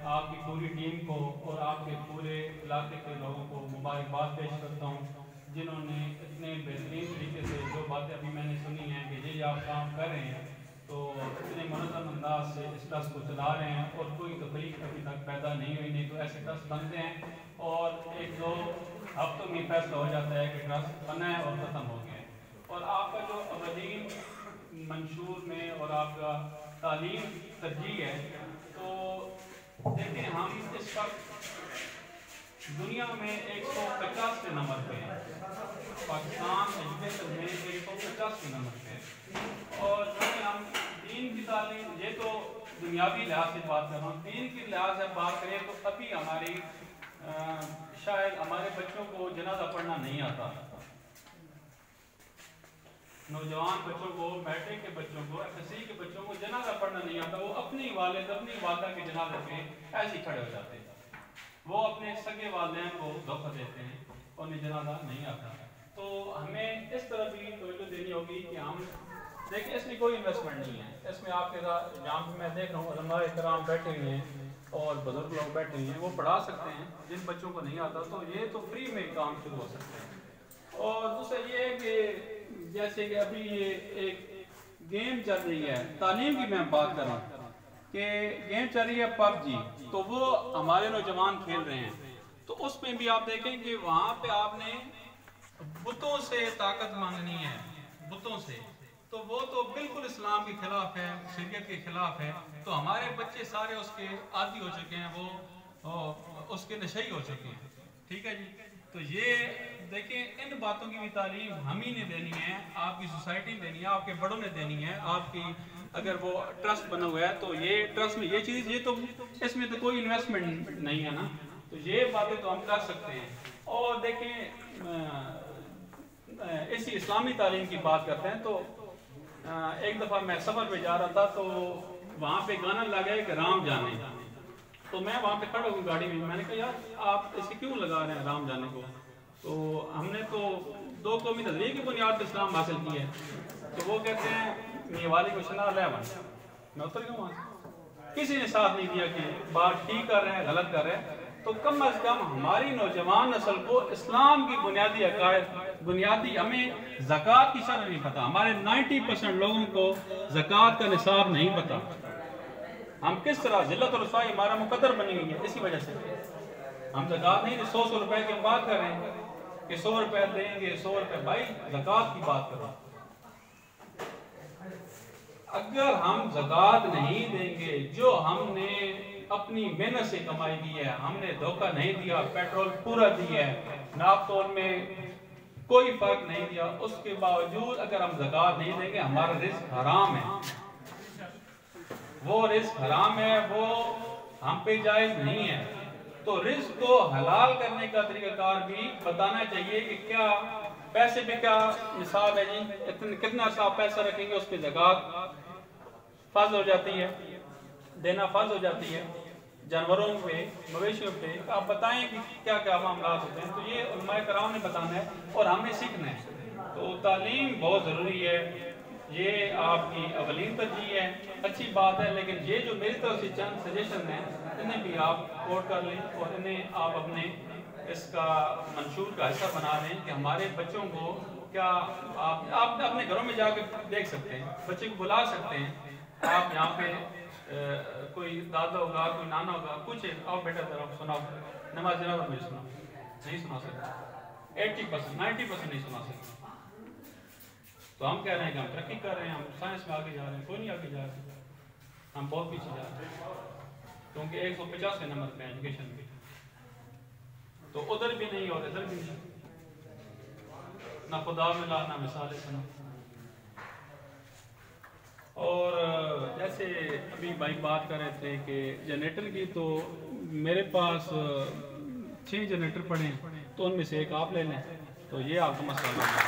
आपकी पूरी टीम को और आपके पूरे इलाके के लोगों को मुबारकबाद पेश करता हूँ, जिन्होंने इतने बेहतरीन तरीके से जो बातें अभी मैंने सुनी हैं कि ये आप काम कर रहे हैं, तो इतने मनोरम अंदाज से इस ट्रस्ट को चला रहे हैं और कोई तकलीफ अभी तक पैदा नहीं हुई। नहीं तो ऐसे ट्रस्ट बनते हैं और एक दो हफ्तों में फैसला हो जाता है कि ट्रस्ट बना है और ख़त्म हो गया है। और आपका जो अवलीन मंशूर में और आपका तालीम तरजीह है, तो देखें हम इस वक्त दुनिया में 150 नंबर पे हैं, पाकिस्तान एजुकेशन में 150 नंबर पे है। और जब हम दीन की तालीम, ये तो दुनियावी लिहाज से बात कर रहा हूँ, दीन की लिहाज से बात करें तो अभी हमारी शायद हमारे बच्चों को जनाजा पढ़ना नहीं आता। नौजवान बच्चों को, मैट्रिक के बच्चों को, एफएससी के बच्चों को जनाजा पढ़ना नहीं आता। वो अपनी वालिद अपनी वालदा के जनाजे पे ऐसे ही खड़े हो जाते हैं, वो अपने सगे वालिदैन को धोखा देते हैं, उन्हें जनाजा नहीं आता। तो हमें इस तरह भी तवज्जो देनी होगी कि हम देखिए इसमें कोई इन्वेस्टमेंट नहीं है। इसमें आपके साथ जहाँ पे मैं देख रहा हूँ उलमाए किराम बैठे हुए हैं और बुजुर्ग लोग बैठे हुए हैं, वो पढ़ा सकते हैं जिन बच्चों को नहीं आता, तो ये तो फ्री में काम शुरू हो सकते हैं। और दूसरा ये है कि जैसे कि अभी ये एक गेम चल रही है, तालीम की मैं बात कर रहा हूँ कि गेम चल रही है पबजी, तो वो हमारे नौजवान खेल रहे हैं, तो उसमें भी आप देखें कि वहाँ पे आपने बुतों से ताकत मांगनी है, बुतों से, तो वो तो बिल्कुल इस्लाम के खिलाफ है, शरीयत के खिलाफ है। तो हमारे बच्चे सारे उसके आदी हो चुके हैं, वो उसके नशई हो चुके हैं। ठीक है जी। तो ये देखें, इन बातों की भी तालीम हम ही ने देनी है, आपकी सोसाइटी ने देनी है, आपके बड़ों ने देनी है। आपकी अगर वो ट्रस्ट बना हुआ है तो ये ट्रस्ट में ये चीज़, ये तो इसमें तो कोई इन्वेस्टमेंट नहीं है ना, तो ये बातें तो हम कर सकते हैं। और देखें इसी इस्लामी तालीम की बात करते हैं, तो एक दफ़ा मैं सफ़र पे जा रहा था, तो वहाँ पे गाना लगा है कि राम जाने, तो मैं वहाँ पे खड़ा हूँ गाड़ी में, मैंने कहा यार आप इसे क्यों लगा रहे हैं राम जाने को, तो हमने तो दो कौमी नजरिए की बुनियाद पर इस्लाम हासिल की है। तो वो कहते हैं ये वाली को सुना लेवन, मैं उतर गया वहाँ से, किसी ने साथ नहीं दिया कि बात ठीक कर रहे हैं गलत कर रहे हैं। तो कम अज़ कम हमारी नौजवान नस्ल को इस्लाम की बुनियादी अकायद, बुनियादी, हमें ज़कात की शरह नहीं पता। हमारे 90% लोगों को ज़कात का निसाब नहीं पता। हम किस तरह ज़िल्लत और रसाई हमारा मुकद्दर बनी हुई है, इसी वजह से हम ज़कात नहीं, 100 रुपए की हम बात कर रहे हैं कि 100 रुपए देंगे, 100 रुपए, भाई ज़कात की बात करो। अगर हम ज़कात नहीं देंगे, जो हमने अपनी मेहनत से कमाई की है, हमने धोखा नहीं दिया, पेट्रोल पूरा दिया है, नापतोल में कोई फर्क नहीं दिया, उसके बावजूद अगर हम ज़कात नहीं देंगे, हमारा रिस्क हराम है, वो रिस्क हराम है, वो हम पे जायज नहीं है। तो रिस्क को हलाल करने का तरीकाकार भी बताना चाहिए कि क्या पैसे पे क्या निसाब है जी, कितना सा पैसा रखेंगे उस पर ज़कात फर्ज हो जाती है, देना फर्ज हो जाती है। जानवरों पे, मवेशियों पे आप बताएं कि क्या क्या मामला होते हैं, तो ये उलमाए कराम ने बताना है और हमें सीखना है। तो तालीम बहुत ज़रूरी है, ये आपकी अवलीन तरजीह है, अच्छी बात है, लेकिन ये जो मेरी तरफ से चंद सजेशन हैं, इन्हें भी आप नोट कर लें और इन्हें आप अपने इसका मंशूर का हिस्सा बना लें कि हमारे बच्चों को क्या, आप अपने घरों में जाकर देख सकते हैं, बच्चे को बुला सकते हैं, आप यहाँ पे कोई दादा होगा, कोई नाना होगा, कुछ आओ बेटा जरा सुनाओ, नमाज जनाजा मुझे सुनाओ, नहीं सुना सकता, 80% 90% नहीं सुना सकता। तो हम कह रहे हैं कि हम तरक्की कर रहे हैं, हम साइंस में आगे जा रहे हैं, कोई नहीं आगे जा रहे, हम बहुत पीछे जा रहे हैं, क्योंकि 150 नंबर पे एजुकेशन में, तो उधर भी नहीं और इधर भी नहीं, ना खुदा मिला ना मिसाल सुना। और जैसे अभी भाई बात कर रहे थे कि जनरेटर की, तो मेरे पास 6 जनरेटर पड़े हैं, तो उनमें से एक आप ले लें, तो ये आपका मसला है।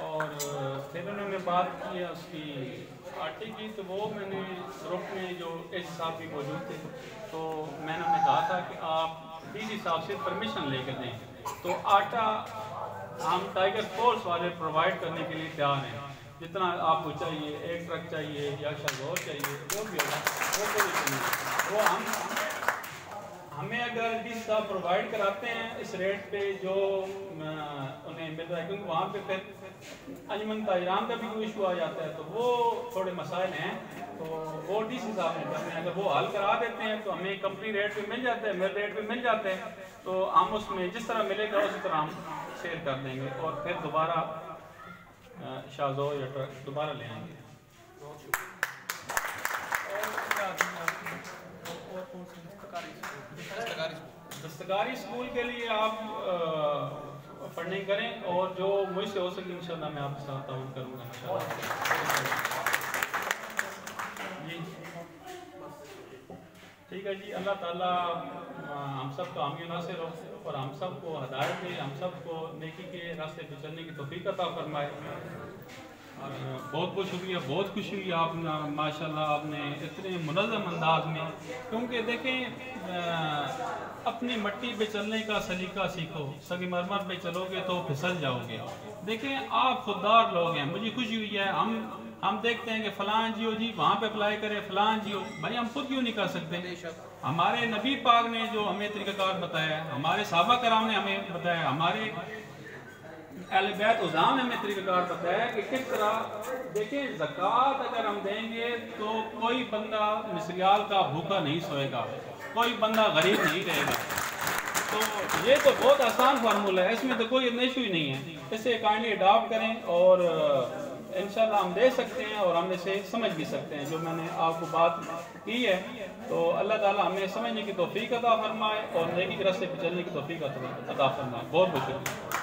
और फिर उन्होंने बात की है उसकी आटे की, तो वो मैंने ग्रुप में जो एच साहब भी मौजूद थे, तो मैंने उन्हें कहा था कि आप डीसी साहब से परमिशन लेकर दें, तो आटा हम टाइगर फोर्स वाले प्रोवाइड करने के लिए तैयार हैं। जितना आपको चाहिए, 1 ट्रक चाहिए या शायद और चाहिए, जो भी होगा वो कोई नहीं, वो हमें अगर डी साहब प्रोवाइड कराते हैं इस रेट पे जो उन्हें मिल रहा है, क्योंकि वहाँ पे फिर अंजमन ताहिरान का भी कोई इशू आ जाता है, तो वो थोड़े मसाइल हैं, तो वो डी साहब ने करने हैं। अगर वो हल करा देते हैं तो हमें कंपनी रेट पे मिल जाता है, मिल रेट पे मिल जाते हैं, तो हम उसमें जिस तरह मिलेगा उसी तरह हम शेयर कर देंगे और फिर दोबारा शाहजो या ट्रक दोबारा ले आएंगे। दस्तकारी स्कूल के लिए आप फंडिंग करें और जो मुझसे हो सके इंशाल्लाह मैं आपके साथ ताउन करूँगा जी। ठीक है जी, अल्लाह ताला हम सब को हामी नासिर हो और हम सब को हदायत दे, हम सब को नेकी के रास्ते पे चलने की तौफीक अता फरमाए। बहुत बहुत शुक्रिया, बहुत खुशी हुई आप माशाल्लाह आपने इतने मुनज़्ज़म अंदाज में, क्योंकि देखें अपनी मट्टी पे चलने का सलीका सीखो, संगमरमर पे चलोगे तो फिसल जाओगे। देखें आप खुददार लोग हैं, मुझे खुशी हुई है, हम देखते हैं कि फलां जियो जी वहाँ पे अप्लाई करें, फलां जियो, भाई हम खुद क्यों नहीं कर सकते? हमारे नबी पाक ने जो हमें तरीक़ाकार बताया, हमारे सहाबा कराम ने हमें बताया, हमारे अहले बैत उज़ाम ने हमें तरीक़ाकार बताया कि किस तरह। देखिए ज़कात अगर हम देंगे तो कोई बंदा मिसरियाल का भूखा नहीं सोएगा, कोई बंदा गरीब नहीं रहेगा। तो ये तो बहुत आसान फार्मूला है, इसमें तो कोई इश्यू ही नहीं है। इसे काइंडली अडॉप्ट करें और इंशाल्लाह हम दे सकते हैं और हम इसे समझ भी सकते हैं। जो मैंने आपको बात की है, तो अल्लाह ताला हमें समझने की तौफीक अता फरमाए और नेकी के रास्ते पे चलने की तौफीक अता फरमाए। बहुत बहुत शुक्रिया।